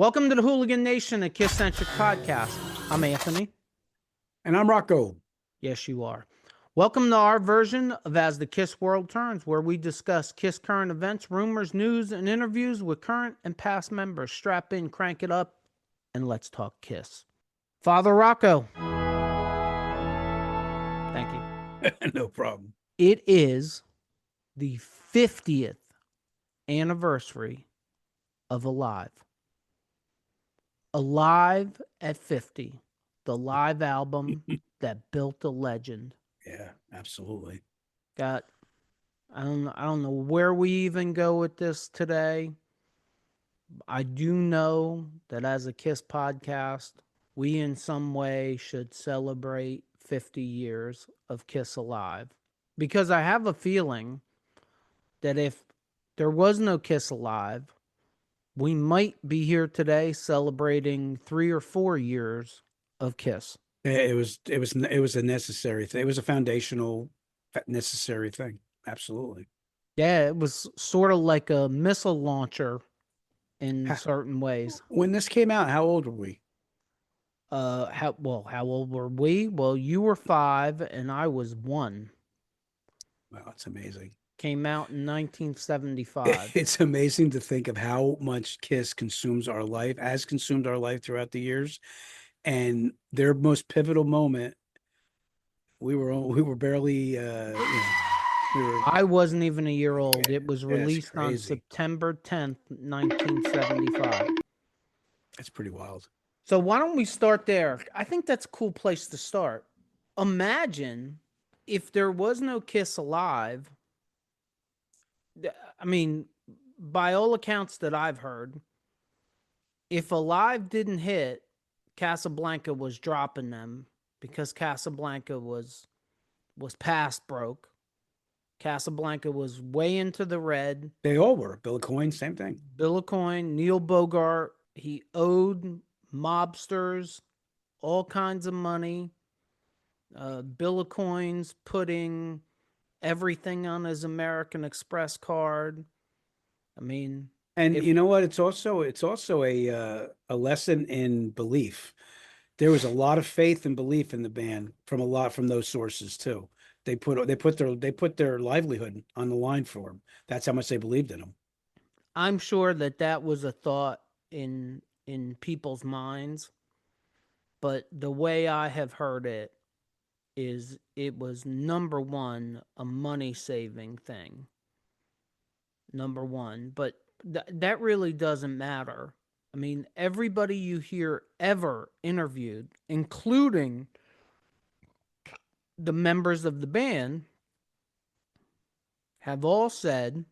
Welcome to the Hooligan Nation, a KISS-Centric podcast. I'm Anthony. And I'm Rocco. Yes, you are. Welcome to our version of As the KISS World Turns, where we discuss KISS current events, rumors, news, and interviews with current and past members. Strap in, crank it up, and let's talk KISS. Father Rocco. Thank you. No problem. It is the 50th anniversary of Alive. Alive at 50, the live album that built a legend. Yeah, absolutely. I don't know where we even go with this today. I do know that as a KISS podcast, we in some way should celebrate 50 years of KISS Alive. Because I have a feeling that if there was no KISS Alive, we might be here today celebrating 3 or 4 years of KISS. It was a necessary thing. It was a foundational, necessary thing. Absolutely. Yeah, it was sort of like a missile launcher in certain ways. When this came out, how old were we? How old were we? Well, you were 5 and I was 1. Wow, that's amazing. Came out in 1975. It's amazing to think of how much KISS consumes our life, has consumed our life throughout the years. And their most pivotal moment, we were barely, I wasn't even a year old. Yeah, It was released on September 10th, 1975. That's pretty wild. So why don't we start there? I think that's a cool place to start. Imagine if there was no KISS Alive. I mean, by all accounts that I've heard, if Alive didn't hit, Casablanca was dropping them because Casablanca was past broke. Casablanca was way into the red. They all were. Bill Coyne, same thing. Bill Coyne, Neil Bogart, he owed mobsters all kinds of money. Bill Coyne's putting everything on his American Express card. I mean, and you know what? It's also a lesson in belief. There was a lot of faith and belief in the band from those sources too. They put their livelihood on the line for them. That's how much they believed in them. I'm sure that was a thought in people's minds, but the way I have heard it is it was number one, a money-saving thing. Number one, but that really doesn't matter. I mean, everybody you hear ever interviewed, including the members of the band, have all said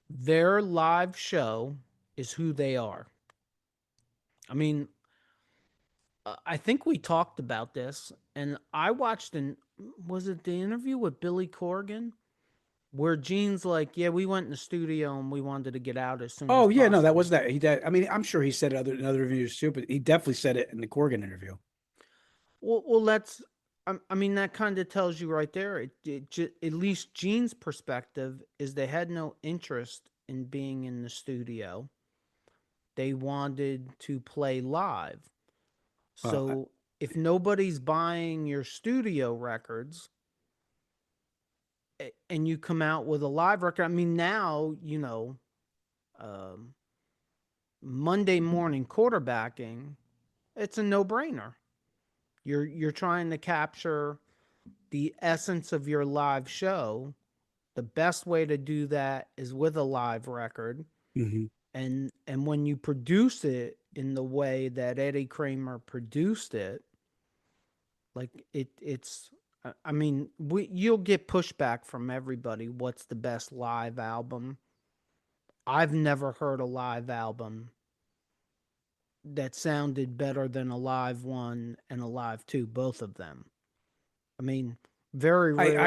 their live show is who they are. I mean, I think we talked about this, and I watched was it the interview with Billy Corgan, where Gene's like, yeah, we went in the studio and we wanted to get out as soon as possible. Yeah, no, that was that. I mean, I'm sure he said it in other interviews too, but he definitely said it in the Corgan interview. Well, that's, I mean, that kind of tells you right there, at least Gene's perspective is they had no interest in being in the studio. They wanted to play live. So if nobody's buying your studio records and you come out with a live record, I mean, now, Monday morning quarterbacking, it's a no-brainer. You're trying to capture the essence of your live show. The best way to do that is with a live record. Mm-hmm. And when you produce it in the way that Eddie Kramer produced it, like it's, I mean, you'll get pushback from everybody. What's the best live album? I've never heard a live album that sounded better than a live 1 and a live 2, both of them. I mean, very rarely.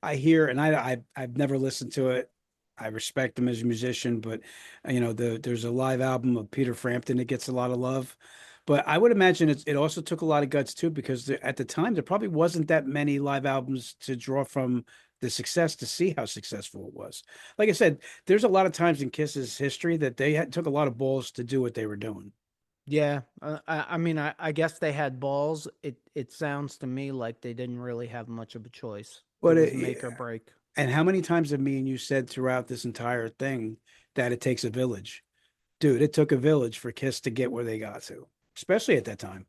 I hear, and I've never listened to it. I respect him as a musician, but there's a live album of Peter Frampton that gets a lot of love. But I would imagine it also took a lot of guts too, because at the time there probably wasn't that many live albums to draw from the success to see how successful it was. Like I said, there's a lot of times in Kiss's history that took a lot of balls to do what they were doing. Yeah, I mean, I guess they had balls. It sounds to me like they didn't really have much of a choice. It But was make or it, break. and how many times have me and you said throughout this entire thing that it takes a village? Dude, it took a village for Kiss to get where they got to, especially at that time.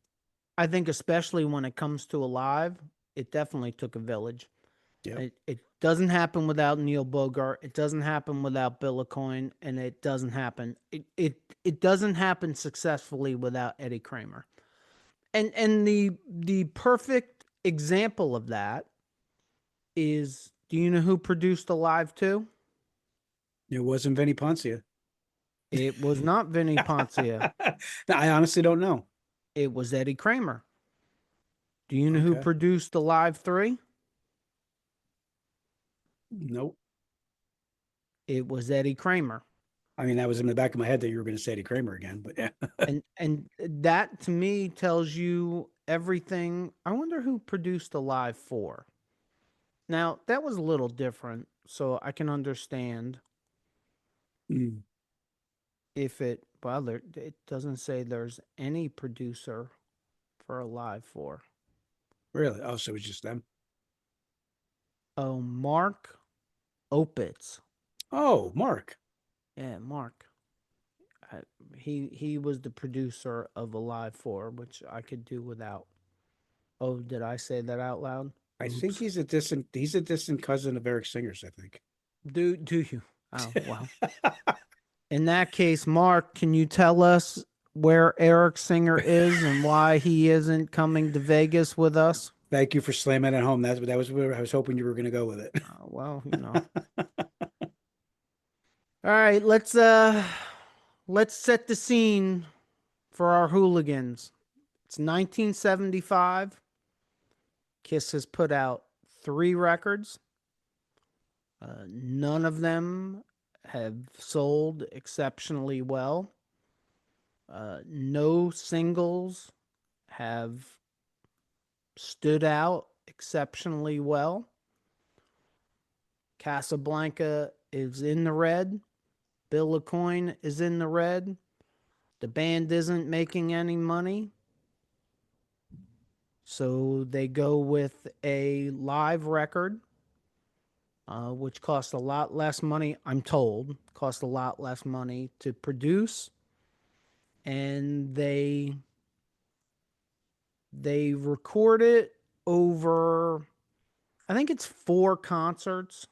I think especially when it comes to Alive, it definitely took a village. Yep. It doesn't happen without Neil Bogart. It doesn't happen without Bill Coyne, and it doesn't happen. It doesn't happen successfully without Eddie Kramer. And the perfect example of that is, do you know who produced Alive 2? It wasn't Vinnie Poncia. It was not Vinny Poncia. I honestly don't know. It was Eddie Kramer. Do you know who Okay. produced Alive 3? Nope. It was Eddie Kramer. I mean, that was in the back of my head that you were going to say Eddie Kramer again, but yeah. And that to me tells you everything. I wonder who produced Alive 4. Now, that was a little different, so I can understand Mm, if it doesn't say there's any producer for Alive 4. really? Oh, so it was just them. Oh, Mark Opitz. Oh, Mark. Yeah, Mark. I, he was the producer of Alive 4, which I could do without. Oh, did I say that out loud? I think Oops. he's a distant cousin of Eric Singer's, I think. Do you? Oh, well. In that case, Mark, can you tell us where Eric Singer is and why he isn't coming to Vegas with us? Thank you for slamming it home. That was where I was hoping you were going to go with it. Well, you know. All right, let's set the scene for our hooligans. It's 1975. Kiss has put out 3 records. None of them have sold exceptionally well. No singles have stood out exceptionally well. Casablanca is in the red. Bill Coyne is in the red. The band isn't making any money. So they go with a live record, which costs a lot less money, I'm told, cost a lot less money to produce. And they record it over, I think it's 4 concerts.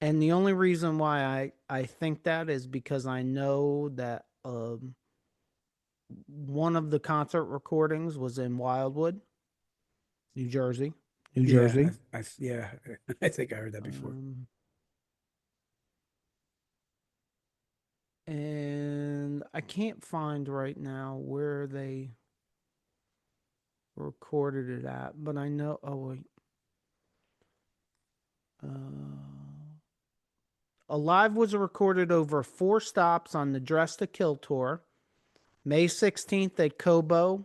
And the only reason why I think that is because I know that one of the concert recordings was in Wildwood, New Jersey. New Yeah, Jersey. yeah, I think I heard that before. Um, and I can't find right now where they recorded it at, but I know. Oh wait, Alive was recorded over 4 stops on the Dress to Kill tour. May 16th at Cobo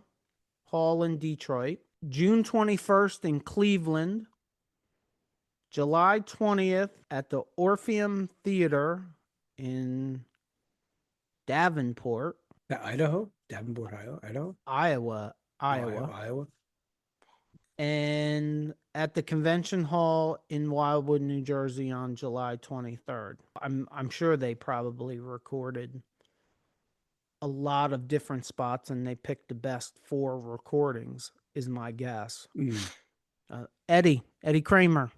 Hall in Detroit, June 21st in Cleveland, July 20th at the Orpheum Theater in Davenport, Idaho, Davenport, Idaho, Iowa, oh, Iowa, Iowa, Iowa. and at the Convention Hall in Wildwood, New Jersey on July 23rd. I'm sure they probably recorded a lot of different spots and they picked the best 4 recordings is my guess. Mm. Eddie Kramer,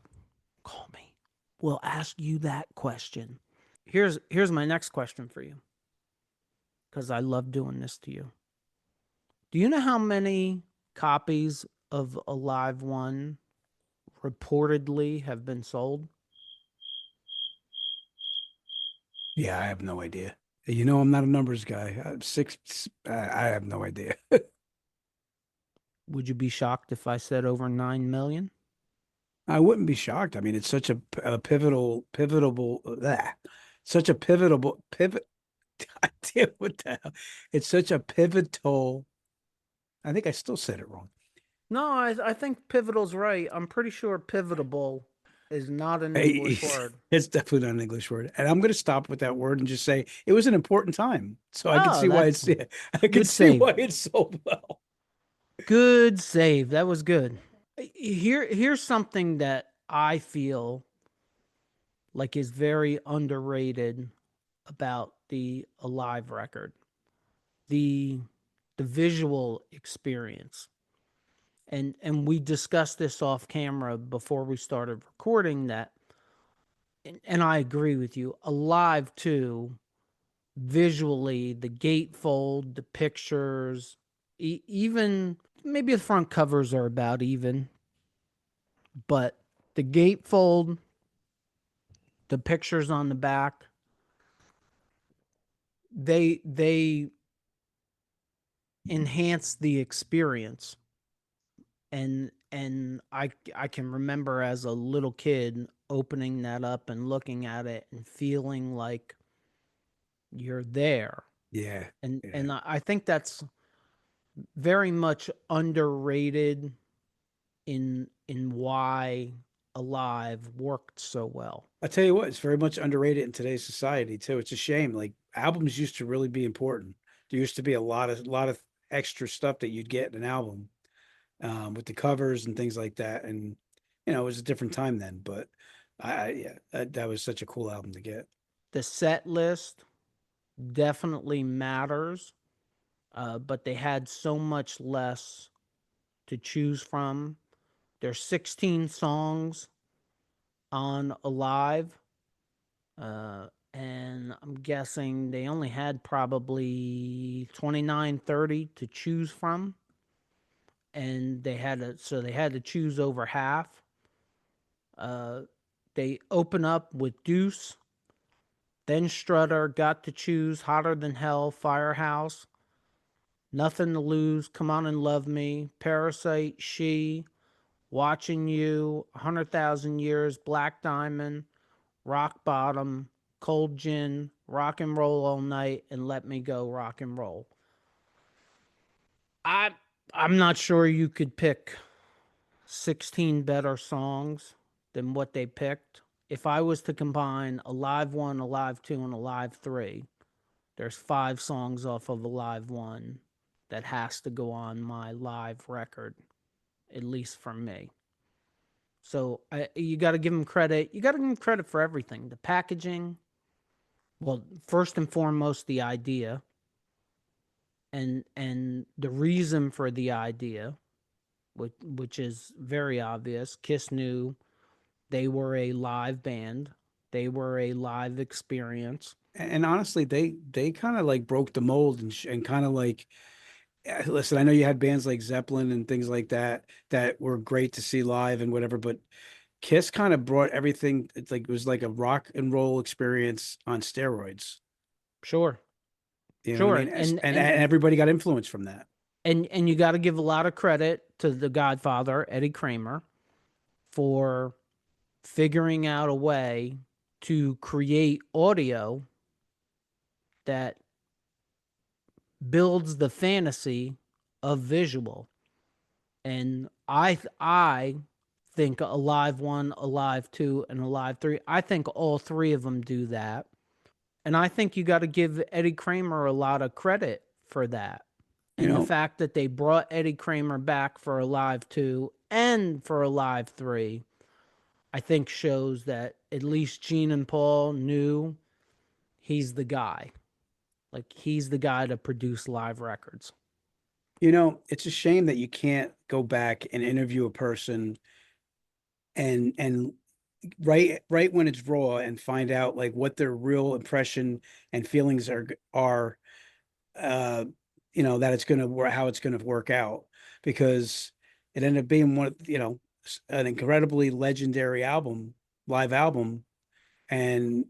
call me. We'll ask you that question. Here's my next question for you, because I love doing this to you. Do you know how many copies of Alive One reportedly have been sold? Yeah, I have no idea. You know, I'm not a numbers guy. I have no idea. Would you be shocked if I said over 9 million? I wouldn't be shocked. I mean, it's such a pivotal, such a pivotal pivot. God damn, what the hell? It's such a pivotal. I think I still said it wrong. No, I think Pivotal's right. I'm pretty sure Pivotable. is not an English It's word. it's definitely not an English word. And I'm going to stop with that word and just say it was an important time. So I can Oh, see why that's it's, yeah, I can good see save. why it's sold well. Good save. That was good. Here's something that I feel like is very underrated about the Alive record. The the visual experience. And we discussed this off camera before we started recording that, and I agree with you. Alive too, visually, the gatefold, the pictures, even maybe the front covers are about even, but the gatefold, the pictures on the back, they enhance the experience. And I can remember as a little kid opening that up and looking at it and feeling like you're there. Yeah. And Yeah. and I think that's very much underrated in why Alive worked so well. I'll tell you what, it's very much underrated in today's society too. It's a shame. Like albums used to really be important. There used to be a lot of extra stuff that you'd get in an album, with the covers and things like that. And it was a different time then. But yeah, that was such a cool album to get. The set list definitely matters, but they had so much less to choose from. There's 16 songs on Alive, and I'm guessing they only had probably 29, 30 to choose from, and they had to choose over half. Uh, they open up with Deuce, then Strutter, Got to Choose, Hotter Than Hell, Firehouse, Nothing to Lose, Come On and Love Me, Parasite, She, Watching You, 100,000 Years, Black Diamond, Rock Bottom, Cold Gin, Rock and Roll All Night, and Let Me Go Rock and Roll. I I'm not sure you could pick 16 better songs than what they picked. If I was to combine Alive 1, Alive 2, and Alive 3, there's 5 songs off of Alive 1 that has to go on my live record, at least for me. So you got to give them credit. You got to give them credit for everything. The packaging, well, first and foremost, the idea and the reason for the idea, which is very obvious. Kiss knew they were a live band. They were a live experience. And honestly, they kind of like broke the mold and kind of like, listen, I know you had bands like Zeppelin and things like that were great to see live and whatever, but Kiss kind of brought everything. It's like it was like a rock and roll experience on steroids. Sure, You know what I sure, mean? And everybody got influence from that. and you got to give a lot of credit to the Godfather Eddie Kramer for figuring out a way to create audio that builds the fantasy of visual. And I think Alive 1, Alive 2, and Alive 3, I think all three of them do that. And I think you got to give Eddie Kramer a lot of credit for that. You And the know, fact that they brought Eddie Kramer back for Alive 2 and for Alive 3, I think shows that at least Gene and Paul knew he's the guy. Like he's the guy to produce live records. it's a shame that you can't go back and interview a person and right when it's raw and find out like what their real impression and feelings are, uh that it's going to work, how it's going to work out, because it ended up being an incredibly legendary live album. And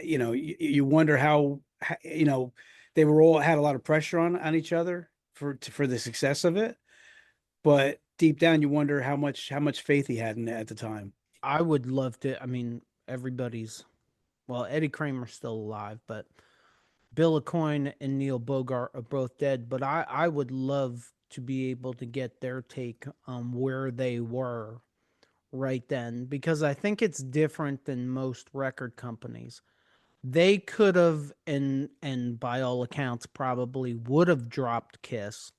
you wonder how they were all had a lot of pressure on each other for the success of it, but deep down you wonder how much faith he had in it at the time. I would love to. I mean, everybody's, well, Eddie Kramer's still alive, but Bill Aucoin and Neil Bogart are both dead. But I would love to be able to get their take on where they were right then because I think it's different than most record companies. They could have and by all accounts probably would have dropped Kiss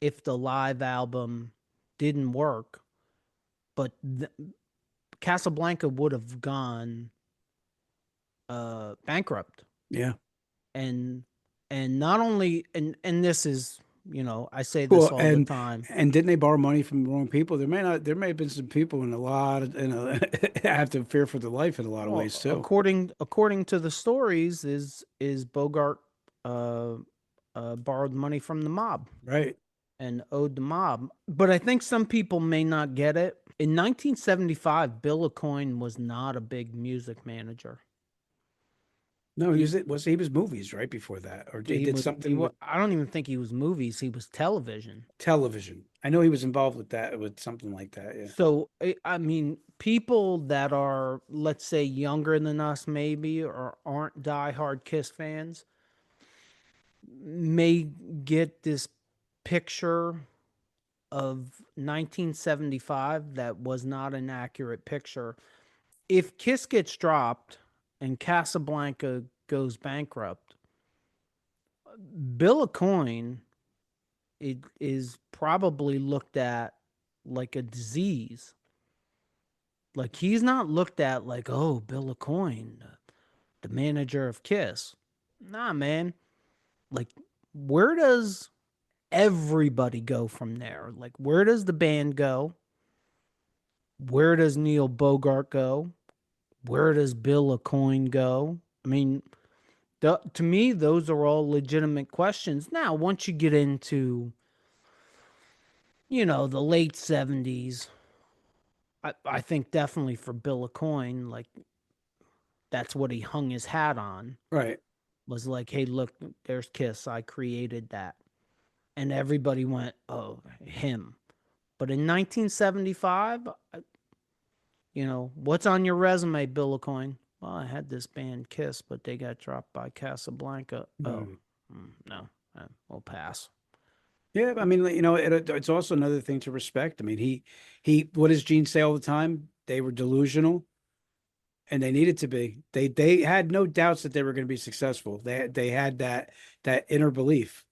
if the live album didn't work, but Casablanca would have gone bankrupt. Yeah. And not only and this is, I say this Well, all the time. and didn't they borrow money from the wrong people? There may have been some people in a lot of have to fear for their life in a lot of ways Well, too. according to the stories, is Bogart uh, borrowed money from the mob Right. and owed the mob. But I think some people may not get it. In 1975, Bill Aucoin was not a big music manager. No, He he was movies right before that, or he did something with I don't even think he was movies. He was television. television. I know he was involved with that, with something like that. Yeah. So I mean, people that are, let's say, younger than us, maybe, or aren't diehard Kiss fans, may get this picture of 1975 that was not an accurate picture. If Kiss gets dropped and Casablanca goes bankrupt, Bill Aucoin it is probably looked at like a disease. Like he's not looked at like, oh, Bill Aucoin, the manager of Kiss. Nah, man. Like, where does everybody go from there? Like, where does the band go? Where does Neil Bogart go? Where does Bill Aucoin go? I mean, to me, those are all legitimate questions. Now, once you get into, the late 70s, I think definitely for Bill Aucoin, like, that's what he hung his hat on. Right. Was like, hey, look, there's Kiss. I created that. And everybody went, oh, him. But in 1975, what's on your resume, Bill Aucoin? Well, I had this band Kiss, but they got dropped by Casablanca. Oh, Mm. no, we'll pass. Yeah, I mean, it's also another thing to respect. I mean, what does Gene say all the time? They were delusional, and they needed to be. They had no doubts that they were going to be successful. They had that inner belief,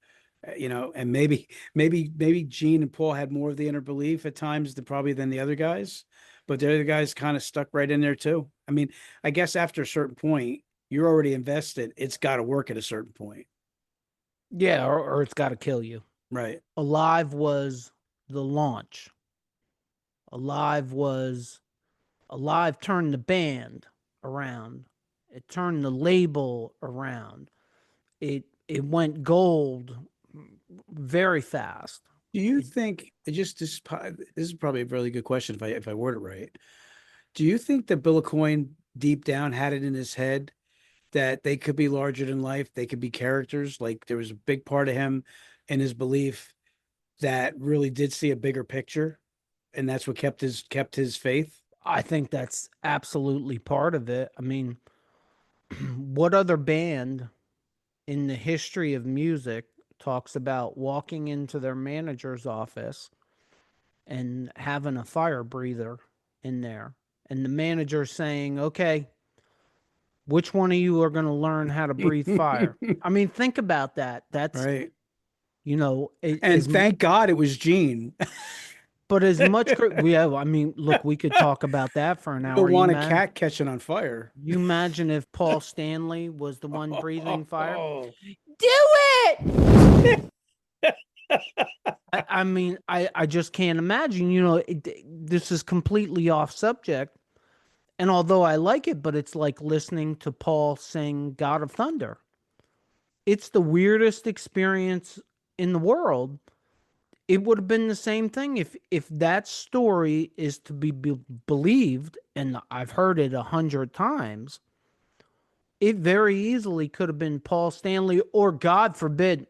and maybe Gene and Paul had more of the inner belief at times than probably than the other guys, but the other guys kind of stuck right in there too. I mean, I guess after a certain point, you're already invested. It's got to work at a certain point. Yeah, or it's got to kill you. Right. Alive was the launch. Alive was Alive turned the band around. It turned the label around. It went gold very fast. Do you It, think this is probably a really good question if I word it right. Do you think that Bill Aucoin deep down had it in his head that they could be larger than life, they could be characters? Like there was a big part of him and his belief that really did see a bigger picture, and that's what kept his faith. I think that's absolutely part of it. I mean, what other band in the history of music talks about walking into their manager's office and having a fire breather in there and the manager saying, okay, which one of you are going to learn how to breathe fire? I mean, think about that. That's, Right. And as, thank God it was Gene. but as much, we have, I mean, look, we could talk about that for an You don't hour. want a cat catching on fire. You imagine if Paul Stanley was the one breathing fire? Oh. Do it! I mean, I just can't imagine. This is completely off subject. And although I like it, but it's like listening to Paul sing God of Thunder. It's the weirdest experience in the world. It would have been the same thing if that story is to be believed, and I've heard it 100 times. It very easily could have been Paul Stanley, or God forbid,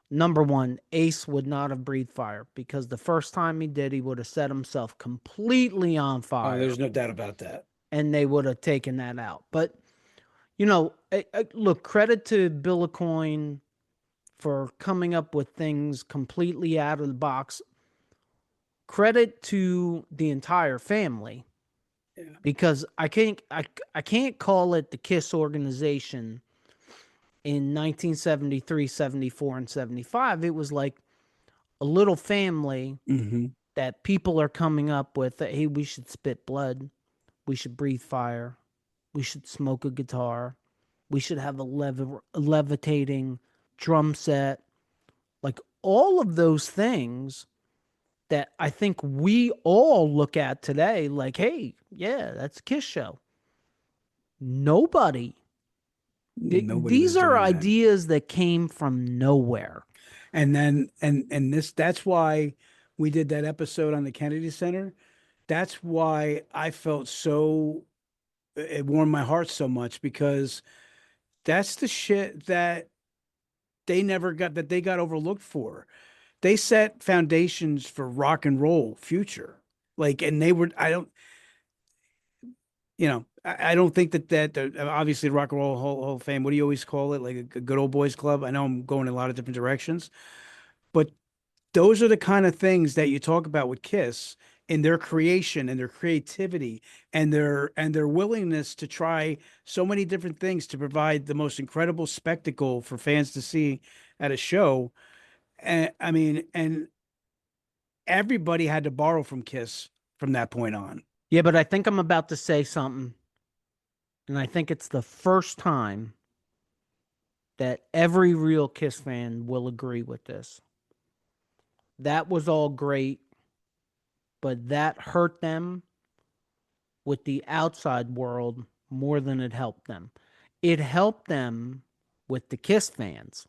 number one, Ace would not have breathed fire because the first time he did, he would have set himself completely on Oh, fire there's no doubt about that. and they would have taken that out. But, look, credit to Bill Aucoin for coming up with things completely out of the box. credit to the entire family Yeah. because I can't call it the KISS organization in 1973, 74, and 75. It was like a little family Hmm. that people are coming up with that, hey, we should spit blood, we should breathe fire, we should smoke a guitar, we should have a levitating drum set, like all of those things that I think we all look at today like, hey, yeah, that's a KISS show. Nobody. Nobody These was are doing that. ideas that came from nowhere. And then and this that's why we did that episode on the Kennedy Center. That's why I felt so it warmed my heart so much because that's the shit that they got overlooked for. They set foundations for rock and roll future. Like, and they were, I don't, I don't think that obviously Rock and Roll Hall of Fame, what do you always call it? Like a good old boys club. I know I'm going in a lot of different directions, but those are the kind of things that you talk about with Kiss in their creation and their creativity and their willingness to try so many different things to provide the most incredible spectacle for fans to see at a show. And I mean, and everybody had to borrow from Kiss from that point on. Yeah, but I think I'm about to say something, and I think it's the first time that every real KISS fan will agree with this. That was all great, but that hurt them with the outside world more than it helped them. It helped them with the KISS fans,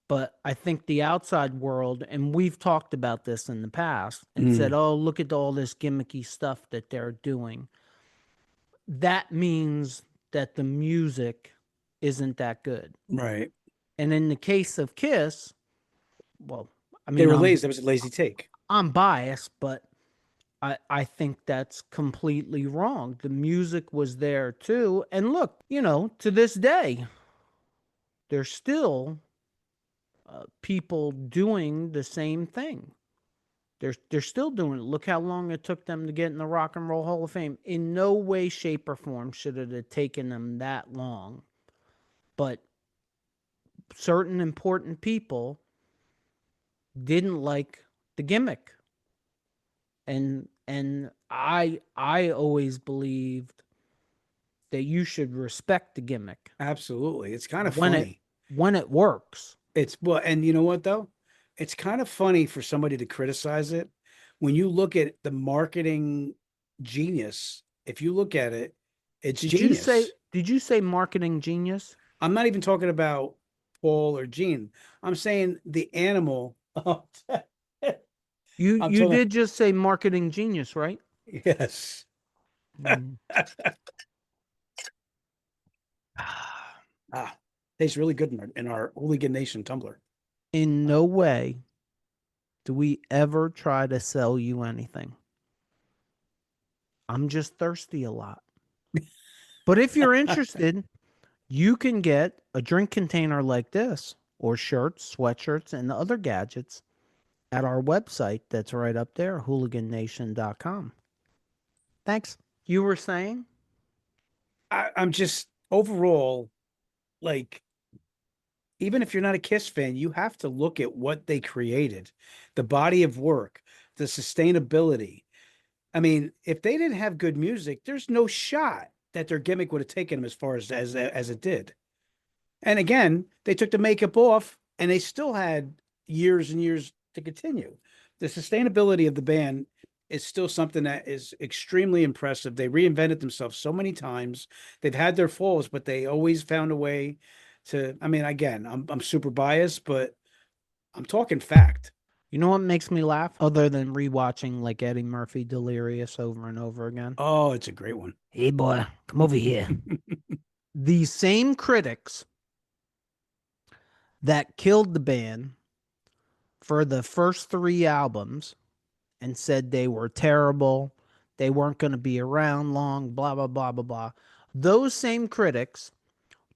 but I think the outside world, and we've talked about this in the past and said, Mm, oh, look at all this gimmicky stuff that they're doing. That means that the music isn't that good. right. And in the case of KISS, well, I They mean, were lazy. That was a lazy take. I'm biased, but I think that's completely wrong. The music was there too. And look, to this day, there's still people doing the same thing. They're still doing it. Look how long it took them to get in the Rock and Roll Hall of Fame. In no way, shape, or form should it have taken them that long. But certain important people didn't like the gimmick. And I always believed that you should respect the gimmick Absolutely. It's kind of when it funny. when it works. It's well, and you know what though? It's kind of funny for somebody to criticize it when you look at the marketing genius. If you look at it, it's Did you say genius. did you say marketing genius? I'm not even talking about Paul or Gene. I'm saying the animal. Oh, You I'm you talking. did just say marketing genius, right? Yes. Mm. Ah, tastes really good in our Hooligan Nation tumbler. In no way do we ever try to sell you anything. I'm just thirsty a lot. But if you're interested, you can get a drink container like this, or shirts, sweatshirts, and other gadgets at our website that's right up there, hooligannation.com. Thanks. You were saying? I'm just overall like even if you're not a Kiss fan, you have to look at what they created, the body of work, the sustainability. I mean, if they didn't have good music, there's no shot that their gimmick would have taken them as far as it did. And again, they took the makeup off and they still had years and years to continue. The sustainability of the band is still something that is extremely impressive. They reinvented themselves so many times. They've had their falls, but they always found a way to. I mean, again, I'm super biased, but I'm talking fact. You know what makes me laugh? Other than rewatching like Eddie Murphy Delirious over and over again. Oh, it's a great one. Hey boy, come over here. These same critics that killed the band for the first three albums and said they were terrible, they weren't going to be around long, blah, blah, blah, blah, blah. Those same critics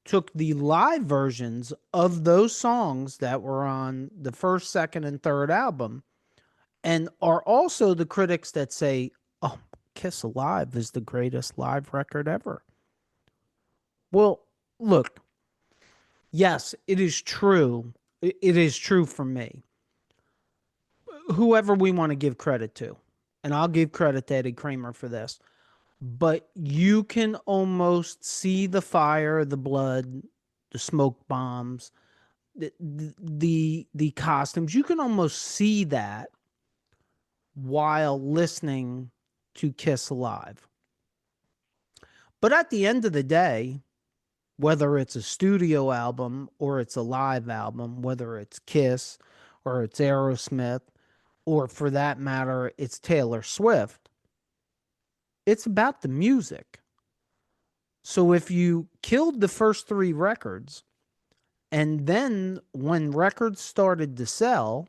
took the live versions of those songs that were on the first, second, and third album and are also the critics that say, "Oh, Kiss Alive is the greatest live record ever." Well, look, yes, it is true. It is true for me. Whoever we want to give credit to, and I'll give credit to Eddie Kramer for this, but you can almost see the fire, the blood, the smoke bombs, the costumes. You can almost see that while listening to Kiss Alive. But at the end of the day, whether it's a studio album or it's a live album, whether it's Kiss or it's Aerosmith, or for that matter, it's Taylor Swift, it's about the music. So if you killed the first three records, and then when records started to sell,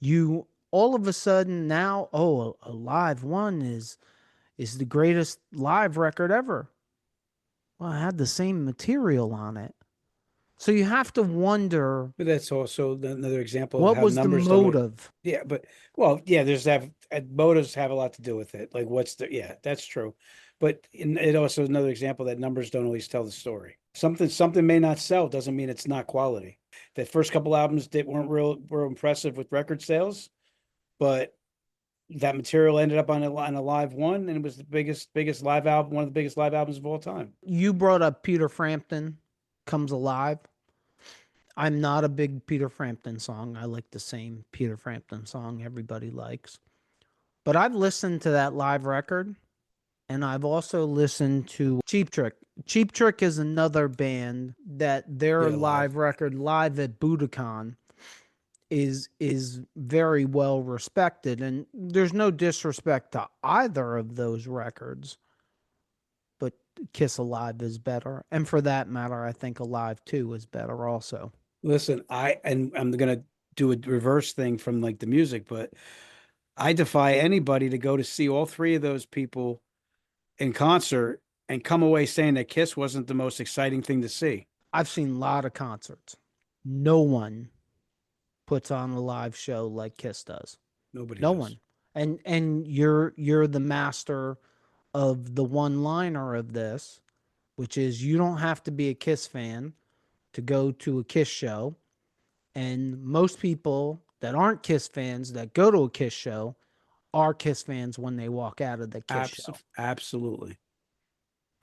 you all of a sudden now, oh, a live one is the greatest live record ever. Well, it had the same material on it. So you have to wonder, But that's also another example of what how was the numbers don't. motive? Yeah, but well, yeah, there's that motives have a lot to do with it. Like what's the yeah, that's true. But it also another example that numbers don't always tell the story. Something may not sell doesn't mean it's not quality. The first couple albums that weren't were impressive with record sales, but that material ended up on a live one, and it was the biggest live album, one of the biggest live albums of all time. You brought up Peter Frampton Comes Alive. I'm not a big Peter Frampton song. I like the same Peter Frampton song everybody likes. But I've listened to that live record, and I've also listened to Cheap Trick. Cheap Trick is another band that their Yeah, live. live record, Live at Budokan, is very well respected, and there's no disrespect to either of those records, but Kiss Alive is better, and for that matter, I think Alive 2 is better also. Listen, I'm gonna do a reverse thing from like the music, but I defy anybody to go to see all three of those people in concert and come away saying that Kiss wasn't the most exciting thing to see. I've seen a lot of concerts. No one puts on a live show like Kiss does. Nobody No does. one. And you're the master of the one liner of this, which is you don't have to be a Kiss fan to go to a Kiss show. And most people that aren't Kiss fans that go to a Kiss show are Kiss fans when they walk out of the Kiss show. Absolutely.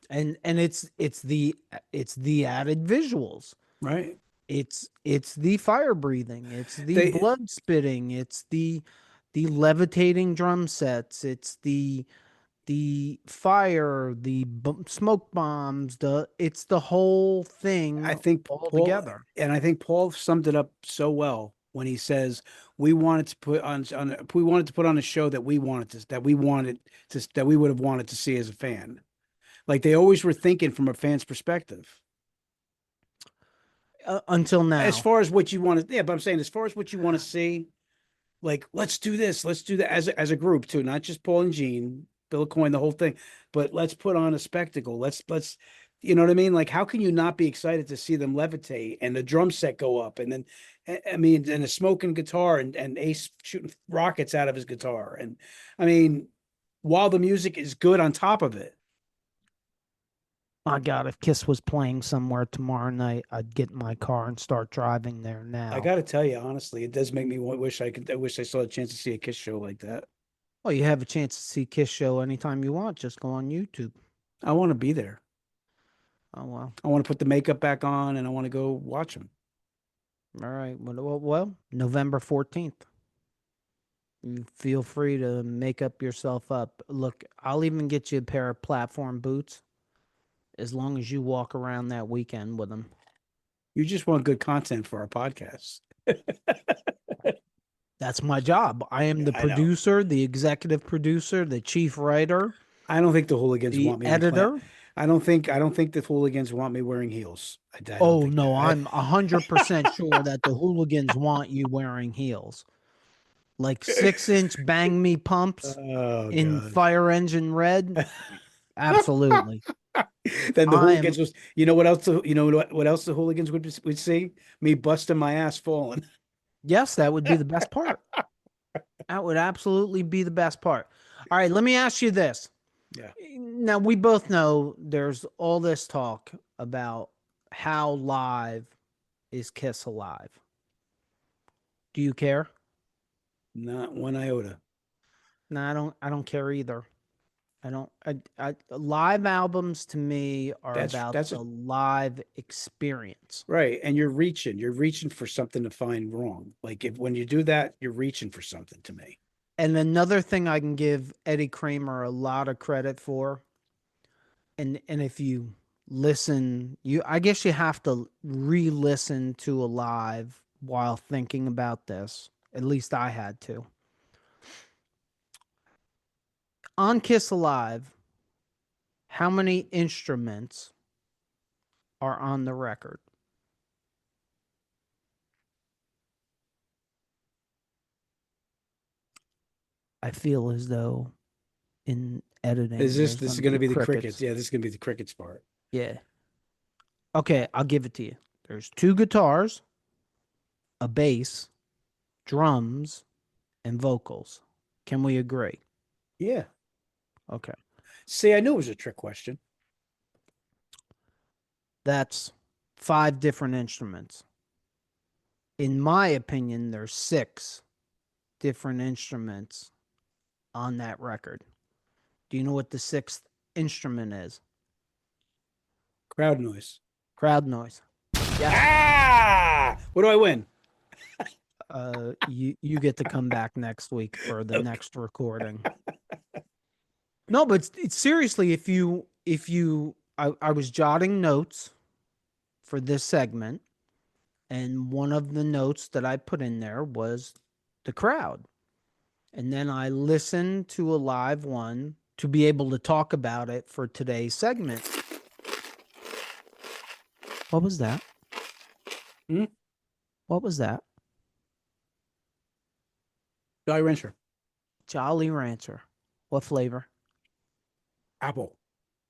And it's the added visuals. Right. It's the fire breathing, it's the They blood spitting, it's the levitating drum sets, it's the fire, the smoke bombs, it's the whole I thing think all Paul together. and I think Paul summed it up so well when he says we wanted to put on we wanted to put on a show that we wanted to that we would have wanted to see as a fan. Like they always were thinking from a fan's perspective. Until As now. far as what you want to, yeah, but I'm saying as far as what you want to see, like let's do this, let's do that as a group too, not just Paul and Gene, Bill Coyne, the whole thing, but let's put on a spectacle. Let's you know what I mean? Like how can you not be excited to see them levitate and the drum set go up and then I mean and a smoking guitar and Ace shooting rockets out of his guitar and I mean while the music is good on top of it. My God, if Kiss was playing somewhere tomorrow night, I'd get in my car and start driving there I now. got to tell you honestly, it does make me wish I wish I saw a chance to see a Kiss show like that. Well, you have a chance to see Kiss show anytime you want. Just go on YouTube. I want to be there. Oh well. I want to put the makeup back on and I want to go watch them. All right. Well, November 14th. You feel free to make up yourself up. Look, I'll even get you a pair of platform boots as long as you walk around that weekend with them. You just want good content for our podcast. That's my job. I am the I know. producer, the executive producer, the chief writer, I don't think the hooligans the want me on plant. editor. I don't think the hooligans want me wearing heels. I don't Oh think that. no, I'm 100% sure that the hooligans want you wearing heels. Like 6-inch bang me pumps Oh in God. fire engine red. Absolutely. Then the I am hooligans was, you know what else? You know what else the hooligans would see? Me busting my ass falling. Yes, that would be the best part. That would absolutely be the best part. All right, let me ask you this. Yeah. Now, we both know there's all this talk about how live is Kiss alive. Do you care? Not one iota. No, I don't care either. I don't live albums to me are That's about that's a, the live experience. right. And you're reaching for something to find wrong. Like if when you do that, you're reaching for something to me. And another thing I can give Eddie Kramer a lot of credit for, and if you listen, you I guess you have to re-listen to a live while thinking about this. At least I had to. On Kiss Alive, how many instruments are on the record? I feel as though in Is editing this there's this going is to going be to be the crickets? crickets. Yeah, this is going to be the crickets part. Yeah. Okay, I'll give it to you. There's two guitars, a bass, drums, and vocals. Can we agree? Yeah. Okay. See, I knew it was a trick question. That's five different instruments. In my opinion, there's six different instruments on that record. Do you know what the sixth instrument is? Crowd noise. Crowd noise. Yes. Ah! What do I win? You get to come back next week for the Okay. next recording. No, but it's seriously, I was jotting notes for this segment, and one of the notes that I put in there was the crowd. And then I listened to a live one to be able to talk about it for today's segment. What was that? Hmm? What was that? Jolly Rancher. Jolly Rancher. What flavor? Apple.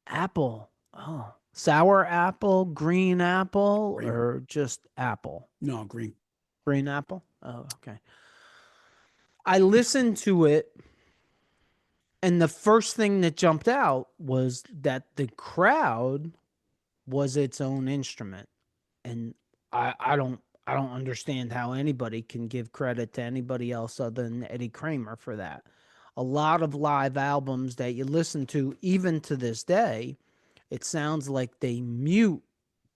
Apple. Oh, sour apple, green apple, Green. or just apple? No, green. Green apple? Oh, okay. I listened to it, and the first thing that jumped out was that the crowd was its own instrument. And I don't understand how anybody can give credit to anybody else other than Eddie Kramer for that. A lot of live albums that you listen to, even to this day, it sounds like they mute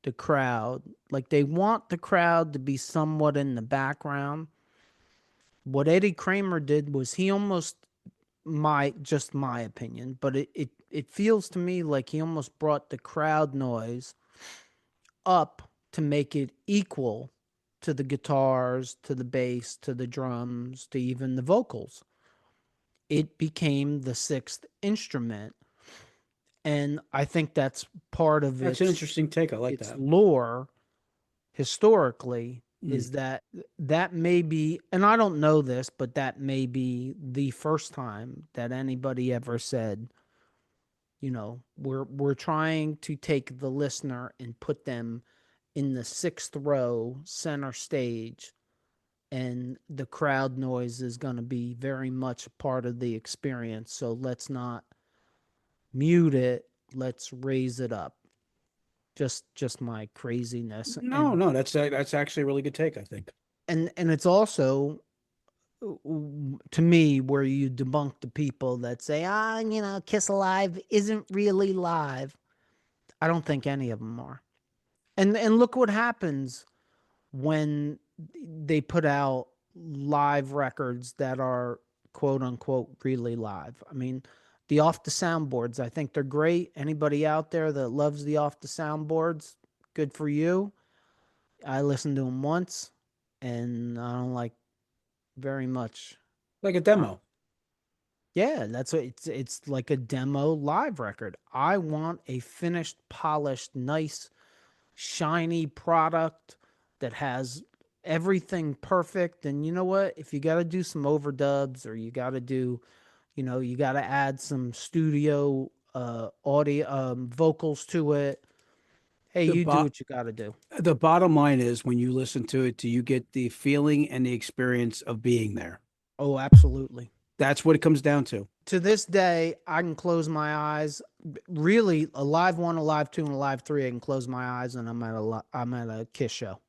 the crowd, like they want the crowd to be somewhat in the background. What Eddie Kramer did was he almost, my opinion, but it feels to me like he almost brought the crowd noise up to make it equal to the guitars, to the bass, to the drums, to even the vocals. It became the sixth instrument. And I think that's part of That's an its interesting take. I like its that. lore historically, Mm. is that that may be, and I don't know this, but that may be the first time that anybody ever said, we're trying to take the listener and put them in the sixth row center stage, and the crowd noise is going to be very much a part of the experience, so let's not mute it, let's raise it up. Just my craziness. No, and no, that's actually a really good take, I think. and it's also, to me, where you debunk the people that say, Kiss Alive isn't really live. I don't think any of them are. And look what happens when they put out live records that are quote unquote really live. I mean, the off the soundboards, I think they're great. Anybody out there that loves the off the soundboards, good for you. I listened to them once, and I don't like very much. Like a Uh, demo. yeah, that's what it's like a demo live record. I want a finished, polished, nice, shiny product that has everything perfect. And you know what? If you got to do some overdubs, or you got to do, you got to add some studio audio vocals to it, hey, The you do bo what you got to do. the bottom line is when you listen to it, do you get the feeling and the experience of being there? Oh, absolutely. That's what it comes down to. To this day, I can close my eyes. Really, a live one, a live two, and a live three. I can close my eyes, and I'm at a Kiss show.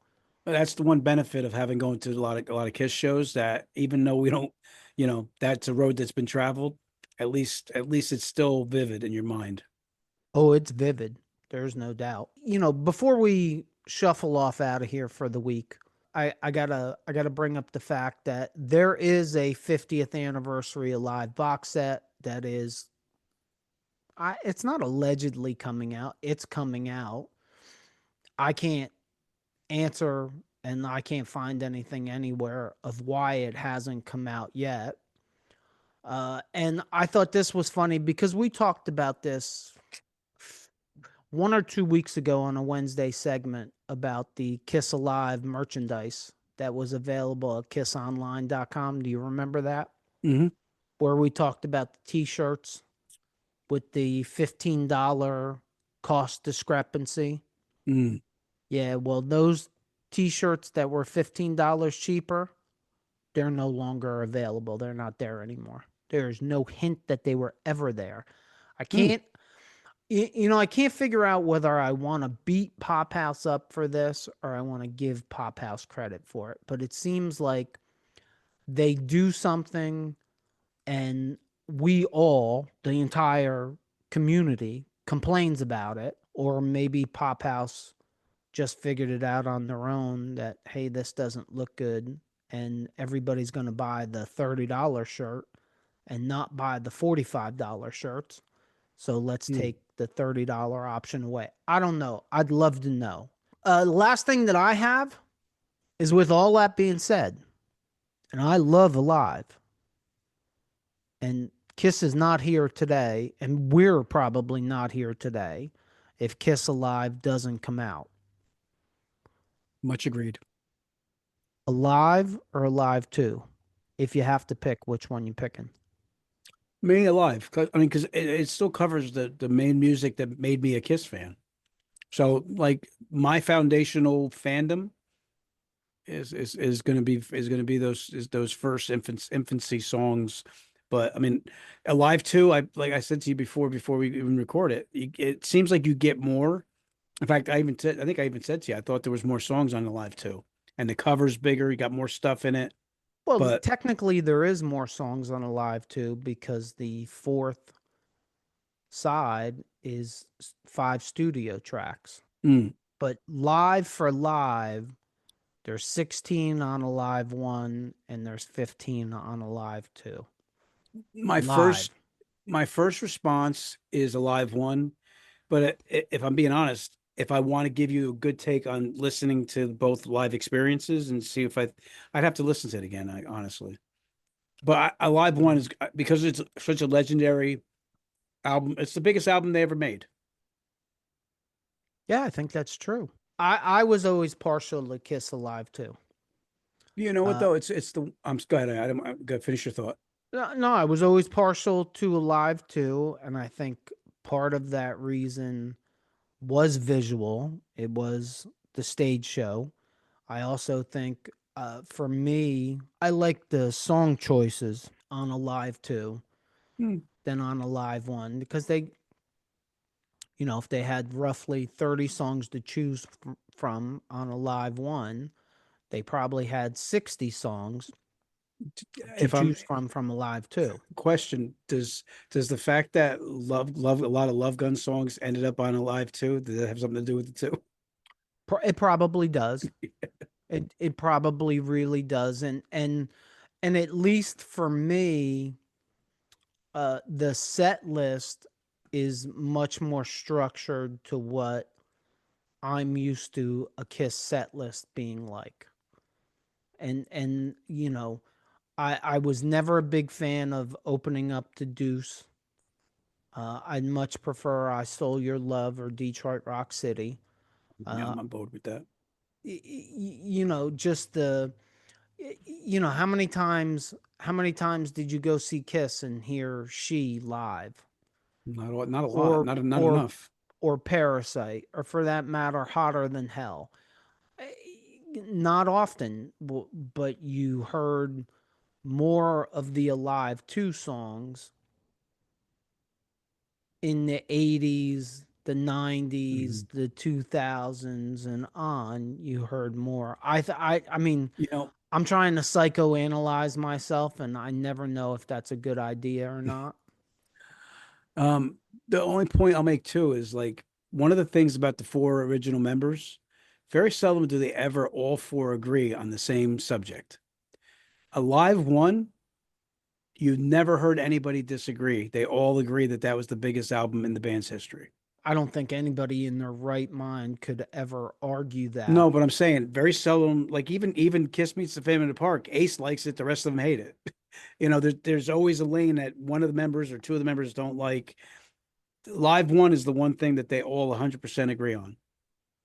That's the one benefit of having going to a lot of Kiss shows, that even though we don't, that's a road that's been traveled, at least it's still vivid in your mind. Oh, it's vivid. There's no doubt. Before we shuffle off out of here for the week, I gotta bring up the fact that there is a 50th anniversary Alive box set that is it's not allegedly coming out. It's coming out. I can't answer and I can't find anything anywhere of why it hasn't come out yet. And I thought this was funny because we talked about this 1 or 2 weeks ago on a Wednesday segment about the Kiss Alive merchandise that was available at kissonline.com. Do you remember that? Hmm. Where we talked about the t shirts with the $15 cost discrepancy. Mm. Yeah, well, those t shirts that were $15 cheaper, they're no longer available. They're not there anymore. There's no hint that they were ever there. I Mm. can't I can't figure out whether I want to beat Pop House up for this or I want to give Pop House credit for it. But it seems like they do something and we all, the entire community, complains about it. Or maybe Pop House just figured it out on their own that, hey, this doesn't look good. And everybody's going to buy the $30 shirt and not buy the $45 shirts. So let's Mm. take the $30 option away. I don't know. I'd love to know. Last thing that I have is, with all that being said, and I love Alive, and Kiss is not here today, and we're probably not here today if Kiss Alive doesn't come out. Much agreed. Alive or Alive 2? If you have to pick, which one you picking? Being alive, 'cause- I mean, because it still covers the main music that made me a Kiss fan. So, like, my foundational fandom is going to be those first infancy songs. But I mean, Alive too. Like I said to you before we even record it, it seems like you get more. In fact, I think I even said to you, I thought there was more songs on Alive too, and the cover's bigger. You got more stuff in it. Well, But technically, there is more songs on Alive 2 because the fourth side is 5 studio tracks. mm, But live for live, there's 16 on Alive 1 and there's 15 on Alive 2. my Live. first my first response is Alive one. But if I'm being honest, if I want to give you a good take on listening to both live experiences and see if I'd have to listen to it again, honestly. But Alive One is, because it's such a legendary album. It's the biggest album they ever made. Yeah, I think that's true. I was always partial to Kiss Alive 2. You know what Uh, though? It's the I'm go ahead. I'm gonna finish your thought. no, I was always partial to Alive 2, and I think part of that reason was visual. It was the stage show. I also think, for me, I like the song choices on Alive 2 Hmm. than on Alive 1 because if they had roughly 30 songs to choose from on Alive 1, they probably had 60 songs to If I'm choose from Alive 2. question, does the fact that love a lot of Love Gun songs ended up on Alive too? Does that have something to do with it too? It probably does. It probably really does. And at least for me, the set list is much more structured to what I'm used to a Kiss set list being like. And I was never a big fan of opening up to Deuce. I'd much prefer I Stole Your Love or Detroit Rock City. Yeah, Uh, I'm on board with that. just the how many times did you go see Kiss and hear She live, Not a lot. or Not or enough. or Parasite, or for that matter, Hotter Than Hell? Not often, but you heard more of the Alive 2 songs in the 80s, the 90s, Mhm. the 2000s and on. You heard more. I mean, You know, I'm trying to psychoanalyze myself, and I never know if that's a good idea or not. um, the only point I'll make too is like one of the things about the four original members, very seldom do they ever all four agree on the same subject. A live one, you never heard anybody disagree. They all agree that that was the biggest album in the band's history. I don't think anybody in their right mind could ever argue that. No, but I'm saying very seldom, like even Kiss meets the Phantom in the Park, Ace likes it, the rest of them hate it. There's always a lane that one of the members or two of the members don't like. Live one is the one thing that they all 100% agree on.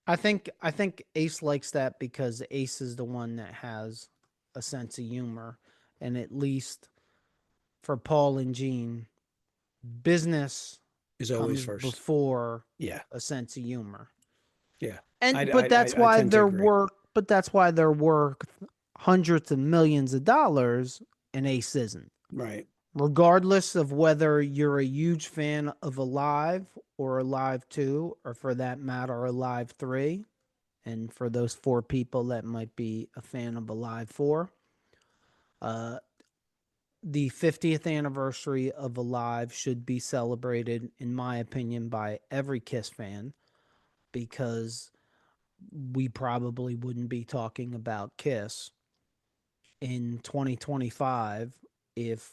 I think Ace likes that because Ace is the one that has a sense of humor, and at least for Paul and Gene, business Is always comes first. before Yeah, a sense of humor. yeah. I And I but that's I why tend to they're agree. worth but that's why they're worth hundreds of millions of dollars, and Ace isn't. Right. Regardless of whether you're a huge fan of Alive or Alive 2, or for that matter, Alive 3, and for those four people that might be a fan of Alive 4, uh, the 50th anniversary of Alive should be celebrated, in my opinion, by every Kiss fan, because we probably wouldn't be talking about Kiss in 2025 if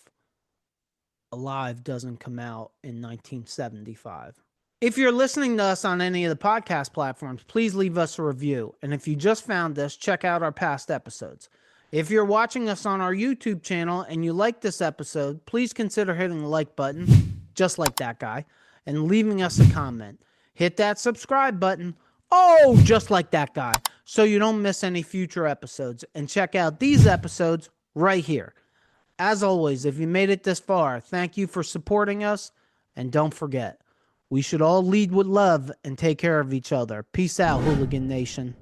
Alive doesn't come out in 1975. If you're listening to us on any of the podcast platforms, please leave us a review. And if you just found us, check out our past episodes. If you're watching us on our YouTube channel and you like this episode, please consider hitting the like button, just like that guy, and leaving us a comment. Hit that subscribe button, oh, just like that guy, so you don't miss any future episodes. And check out these episodes right here. As always, if you made it this far, thank you for supporting us. And don't forget, we should all lead with love and take care of each other. Peace out, Hooligan Nation.